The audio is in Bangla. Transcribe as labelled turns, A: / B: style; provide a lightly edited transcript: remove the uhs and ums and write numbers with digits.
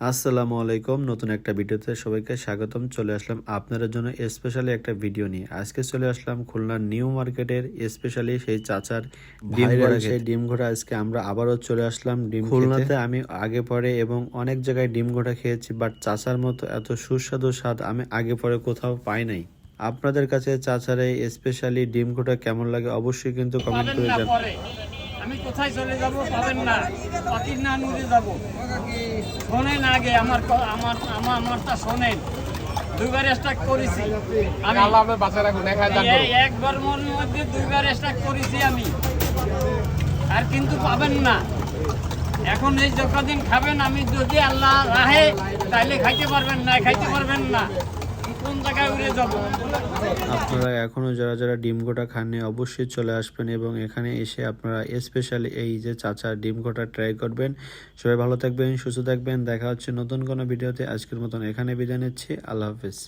A: আসসালামু আলাইকুম। নতুন একটা ভিডিওতে সবাইকে স্বাগতম। চলে আসলাম আপনাদের জন্য স্পেশালি একটা ভিডিও নিয়ে। আজকে চলে আসলাম খুলনার নিউ মার্কেটের স্পেশালি সেই চাচার ডিম ঘোড়া সেই ডিম ঘোড়া আজকে আমরা আবারও চলে আসলাম ডিম খুলনাতে। আমি আগে পরে এবং অনেক জায়গায় ডিম ঘোড়া খেয়েছি, বাট চাচার মতো এত সুস্বাদু স্বাদ আমি আগে পরে কোথাও পাই নাই। আপনাদের কাছে চাচার এই স্পেশালি ডিম ঘোড়া কেমন লাগে অবশ্যই কিন্তু কমেন্ট করে জানাবেন।
B: আমি কোথায় চলে যাব পাবেন না, পাখির না নুরে যাব। শোনেন আগে আমার আমার আমার আমারটা শোনেন। দুইবার স্টার্ট করেছি আমি, একবার মনের মধ্যে দুইবার স্টার্ট করেছি আমি, আর কিন্তু পাবেন না। এখন এই যতদিন খাবেন, আমি যদি আল্লাহ রাহে তাইলে খাইতে পারবেন না, খাইতে পারবেন না। কোন জায়গায় উড়ে যাব?
A: আপনারা এখনো যারা যারা ডিম গোটা খাননি অবশ্যই চলে আসবেন এবং এখানে এসে আপনারা স্পেশালি এই যে চাচার ডিম গোটা ট্রাই করবেন। সবাই ভালো থাকবেন, সুস্থ থাকবেন। দেখা হচ্ছে নতুন কোনো ভিডিওতে। আজকের মতন এখানে বিদায় নিচ্ছি। আল্লাহ হাফেজ।